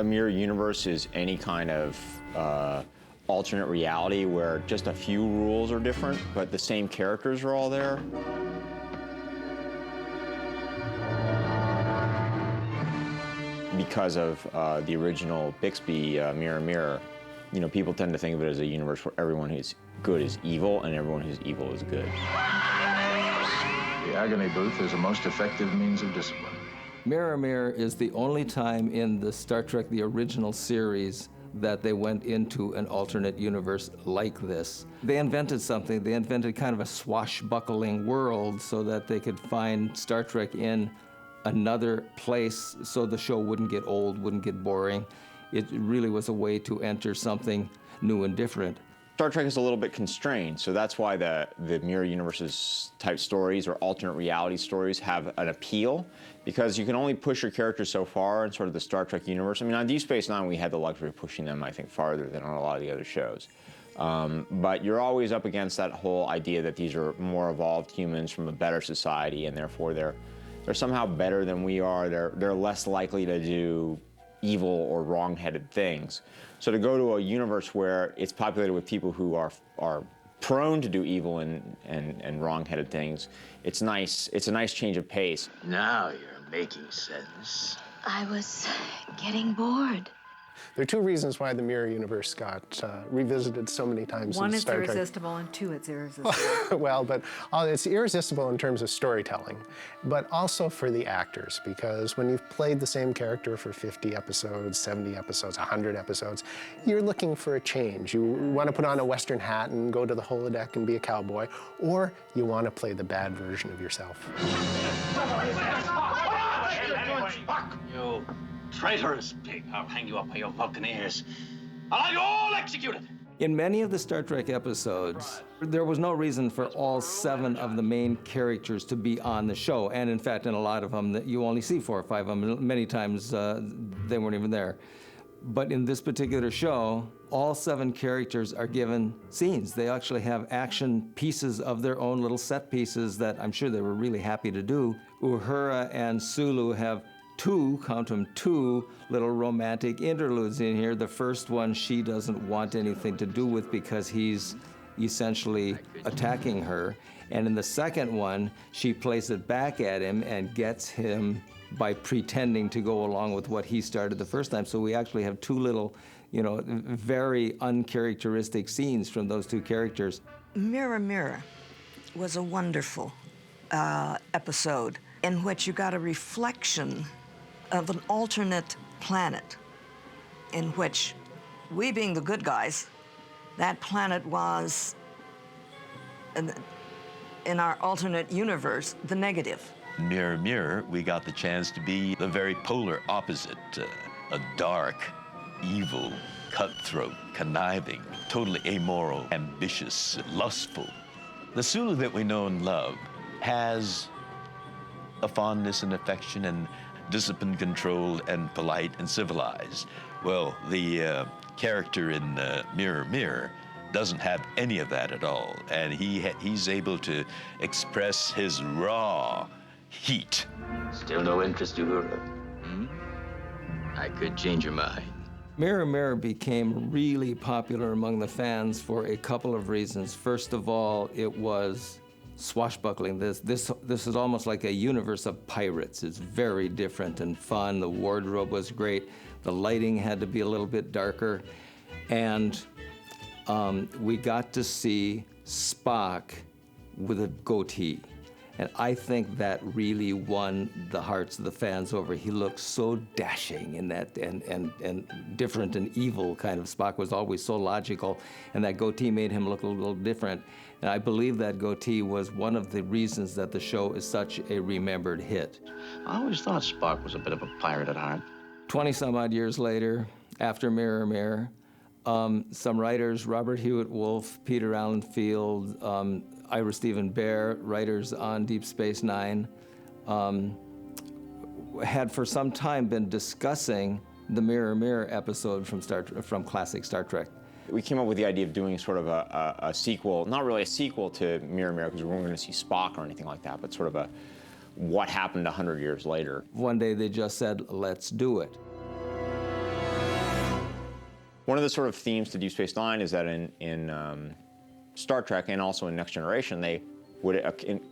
A mirror universe is any kind of alternate reality where just a few rules are different, but the same characters are all there. Because of the original Bixby Mirror Mirror, you know, people tend to think of it as a universe where everyone who's good is evil and everyone who's evil is good. The agony booth is a most effective means of discipline. Mirror Mirror is the only time in the Star Trek, the original series, that they went into an alternate universe like this. They invented something. They invented kind of a swashbuckling world so that they could find Star Trek in another place so the show wouldn't get old, wouldn't get boring. It really was a way to enter something new and different. Star Trek is a little bit constrained, so that's why the mirror universes type stories or alternate reality stories have an appeal, because you can only push your characters so far in sort of the Star Trek universe. I mean, on Deep Space Nine, we had the luxury of pushing them, I think, farther than on a lot of the other shows. But you're always up against that whole idea that these are more evolved humans from a better society, and therefore they're somehow better than we are. They're less likely to do evil or wrong-headed things. So to go to a universe where it's populated with people who are prone to do evil and wrong-headed things, it's nice. It's a nice change of pace. Now you're making sense. I was getting bored. There are two reasons why the mirror universe got revisited so many times One, in Star Trek. it's irresistible, and two, it's irresistible. Well, but it's irresistible in terms of storytelling, but also for the actors, because when you've played the same character for 50 episodes, 70 episodes, 100 episodes, you're looking for a change. You want to put on a Western hat and go to the holodeck and be a cowboy, or you want to play the bad version of yourself. You traitorous pig, I'll hang you up by your Vulcan ears. I'll have you all executed. In many of the Star Trek episodes, there was no reason for all 7 of the main characters to be on the show. And in fact, in a lot of them, you only see 4 or 5 of them. Many times, they weren't even there. But in this particular show, all 7 characters are given scenes. They actually have action pieces of their own, little set pieces that I'm sure they were really happy to do. Uhura and Sulu have 2, count them, 2 little romantic interludes in here. The first one she doesn't want anything to do with because he's essentially attacking her. And in the second one, she plays it back at him and gets him by pretending to go along with what he started the first time. So we actually have 2 little, you know, very uncharacteristic scenes from those 2 characters. Mirror Mirror was a wonderful episode in which you got a reflection of an alternate planet in which we, being the good guys, that planet was, in our alternate universe, the negative. Mirror Mirror, we got the chance to be the very polar opposite, a dark, evil, cutthroat, conniving, totally amoral, ambitious, lustful. The Sulu that we know and love has a fondness and affection and disciplined, controlled, and polite and civilized. Well, the character in Mirror Mirror doesn't have any of that at all, and he's able to express his raw heat. Still no interest, Uhura? I could change your mind. Mirror Mirror became really popular among the fans for a couple of reasons. First of all, it was swashbuckling. This is almost like a universe of pirates. It's very different and fun. The wardrobe was great. The lighting had to be a little bit darker. And we got to see Spock with a goatee. And I think that really won the hearts of the fans over. He looked so dashing in that and different and evil kind of. Spock was always so logical, and that goatee made him look a little different. And I believe that goatee was one of the reasons that the show is such a remembered hit. I always thought Spock was a bit of a pirate at heart. 20-some-odd years later, after Mirror Mirror, some writers, Robert Hewitt Wolf, Peter Allen Field, Ira Stephen Bear, writers on Deep Space Nine, had for some time been discussing the Mirror Mirror episode from classic Star Trek. We came up with the idea of doing sort of a sequel, not really a sequel to Mirror Mirror, because we weren't going to see Spock or anything like that, but sort of a what happened 100 years later. One day they just said, let's do it. One of the sort of themes to Deep Space Nine is that in Star Trek and also in Next Generation, they would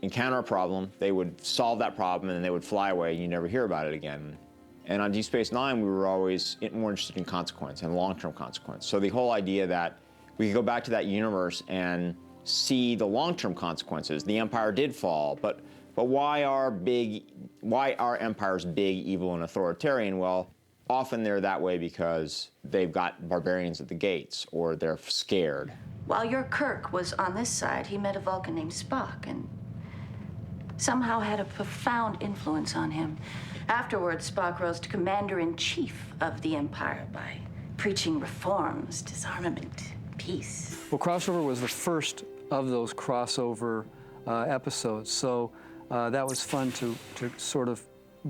encounter a problem, they would solve that problem, and then they would fly away, and you never hear about it again. And on Deep Space Nine, we were always more interested in consequence and long-term consequence. So the whole idea that we could go back to that universe and see the long-term consequences. The Empire did fall, but why are empires big, evil, and authoritarian? Well, often they're that way because they've got barbarians at the gates, or they're scared. While your Kirk was on this side, he met a Vulcan named Spock and somehow had a profound influence on him. Afterwards, Spock rose to commander-in-chief of the Empire by preaching reforms, disarmament, peace. Well, Crossover was the first of those crossover episodes, so that was fun to sort of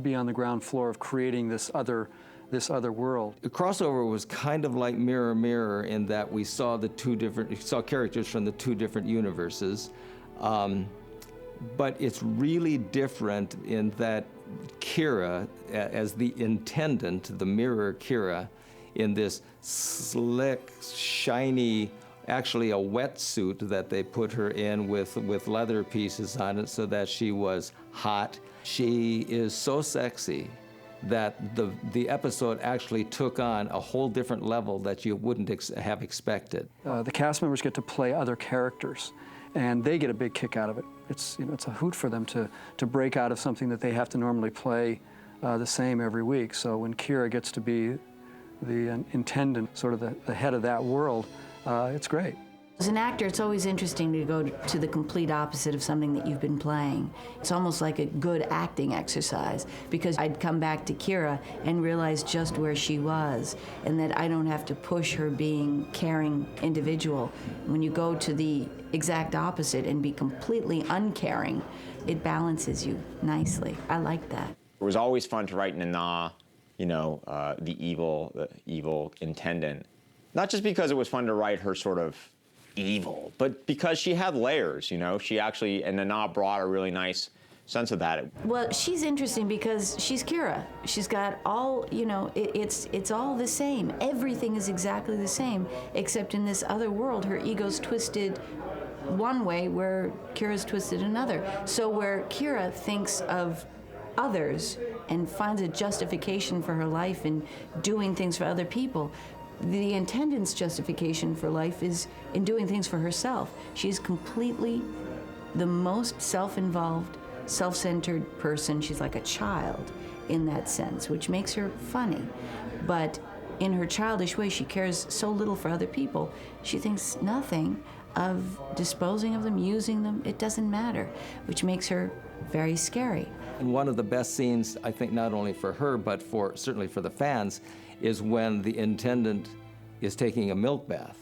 be on the ground floor of creating this other world. The Crossover was kind of like Mirror Mirror in that we saw characters from the two different universes, but it's really different in that Kira, as the intendant, the mirror Kira, in this slick, shiny, actually a wetsuit that they put her in with leather pieces on it so that she was hot. She is so sexy that the episode actually took on a whole different level that you wouldn't have expected. The cast members get to play other characters, and they get a big kick out of it. It's a hoot for them to break out of something that they have to normally play the same every week. So when Kira gets to be the intendant, sort of the head of that world, it's great. As an actor, it's always interesting to go to the complete opposite of something that you've been playing. It's almost like a good acting exercise, because I'd come back to Kira and realize just where she was, and that I don't have to push her being caring individual. When you go to the exact opposite and be completely uncaring, it balances you nicely. I like that. It was always fun to write Nana, the evil intendant. Not just because it was fun to write her sort of evil, but because she had layers, She actually, and Nana brought a really nice sense of that. Well, she's interesting because she's Kira. She's got all, it's all the same. Everything is exactly the same, except in this other world, her ego's twisted one way where Kira's twisted another. So where Kira thinks of others and finds a justification for her life in doing things for other people, the intendant's justification for life is in doing things for herself. She's completely the most self-involved, self-centered person. She's like a child in that sense, which makes her funny. But in her childish way, she cares so little for other people. She thinks nothing of disposing of them, using them. It doesn't matter, which makes her very scary. And one of the best scenes, I think, not only for her, but certainly for the fans, is when the intendant is taking a milk bath.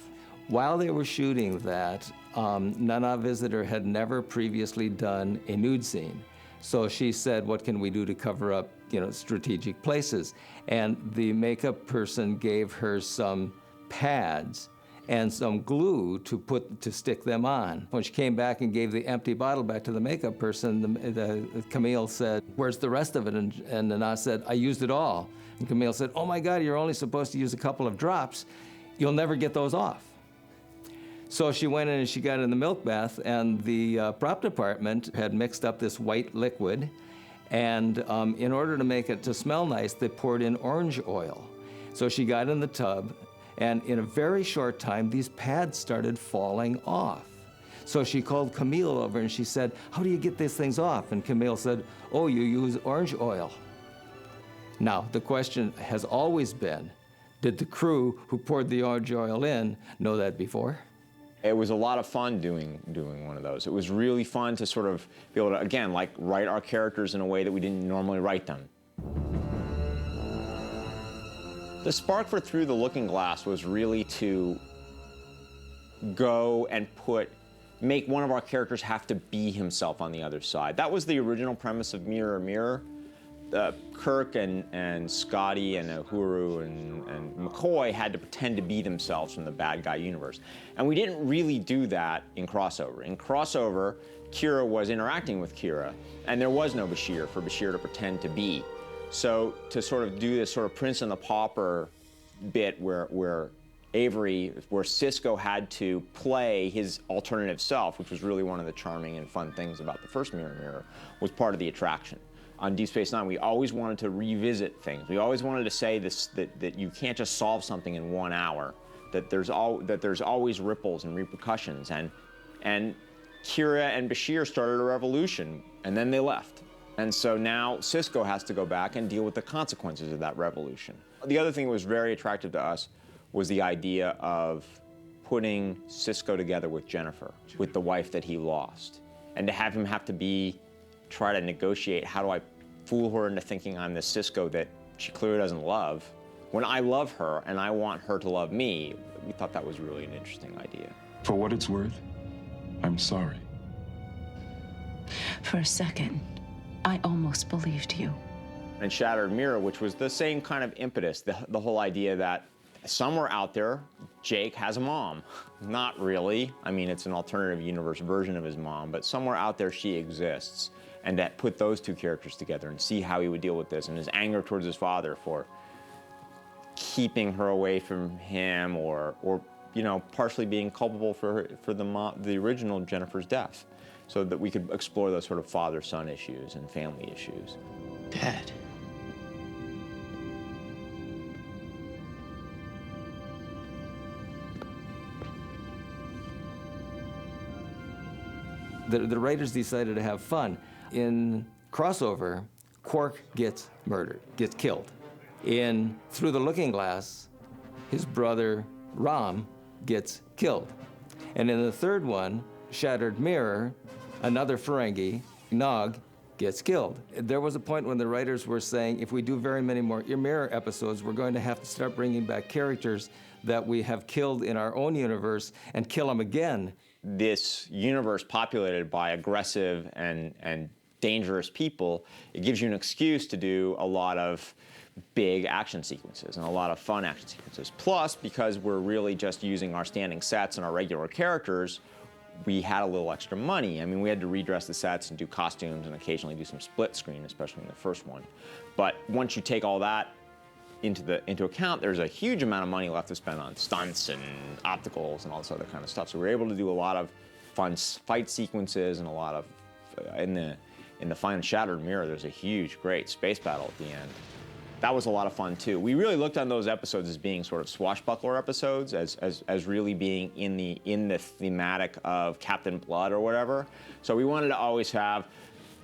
While they were shooting that, Nana Visitor had never previously done a nude scene. So she said, what can we do to cover up, strategic places? And the makeup person gave her some pads and some glue to stick them on. When she came back and gave the empty bottle back to the makeup person, Camille said, where's the rest of it? And Nana said, I used it all. And Camille said, oh my God, you're only supposed to use a couple of drops. You'll never get those off. So she went in and she got in the milk bath, and the prop department had mixed up this white liquid, and in order to make it to smell nice, they poured in orange oil. So she got in the tub, and in a very short time, these pads started falling off. So she called Camille over and she said, how do you get these things off? And Camille said, oh, you use orange oil. Now, the question has always been, did the crew who poured the orange oil in know that before? It was a lot of fun doing one of those. It was really fun to sort of be able to, again, write our characters in a way that we didn't normally write them. The spark for Through the Looking Glass was really to go and make one of our characters have to be himself on the other side. That was the original premise of Mirror Mirror. Kirk and Scotty and Uhuru and McCoy had to pretend to be themselves from the bad guy universe. And we didn't really do that in Crossover. In Crossover, Kira was interacting with Kira, and there was no Bashir for Bashir to pretend to be. So to sort of do this sort of Prince and the Pauper bit where Avery, where Sisko had to play his alternative self, which was really one of the charming and fun things about the first Mirror Mirror, was part of the attraction. On Deep Space Nine, we always wanted to revisit things. We always wanted to say this, that you can't just solve something in 1 hour, that there's always ripples and repercussions. And Kira and Bashir started a revolution, and then they left. And so now Sisko has to go back and deal with the consequences of that revolution. The other thing that was very attractive to us was the idea of putting Sisko together with Jennifer, with the wife that he lost. And to have him have to try to negotiate, how do I fool her into thinking I'm the Sisko that she clearly doesn't love, when I love her and I want her to love me. We thought that was really an interesting idea. For what it's worth, I'm sorry. For a second, I almost believed you. And Shattered Mirror, which was the same kind of impetus, the whole idea that somewhere out there, Jake has a mom. Not really. I mean, it's an alternative universe version of his mom, but somewhere out there she exists. And that put those two characters together and see how he would deal with this, and his anger towards his father for keeping her away from him, or you know, partially being culpable for the original Jennifer's death, so that we could explore those sort of father-son issues and family issues. Dad. The writers decided to have fun. In Crossover, Quark gets murdered, gets killed. In Through the Looking Glass, his brother Rom gets killed. And in the third one, Shattered Mirror, another Ferengi, Nog, gets killed. There was a point when the writers were saying, if we do very many more Mirror episodes, we're going to have to start bringing back characters that we have killed in our own universe and kill them again. This universe populated by aggressive and dangerous people, it gives you an excuse to do a lot of big action sequences and a lot of fun action sequences. Plus, because we're really just using our standing sets and our regular characters, we had a little extra money. I mean, we had to redress the sets and do costumes and occasionally do some split screen, especially in the first one. But once you take all that into account, there's a huge amount of money left to spend on stunts and opticals and all this other kind of stuff. So we were able to do a lot of fun fight sequences and a lot of, in the final Shattered Mirror, there's a huge, great space battle at the end. That was a lot of fun too. We really looked on those episodes as being sort of swashbuckler episodes, as really being in the thematic of Captain Blood or whatever. So we wanted to always have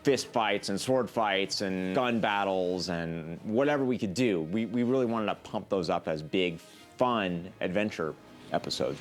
fist fights and sword fights and gun battles and whatever we could do. We really wanted to pump those up as big, fun adventure episodes.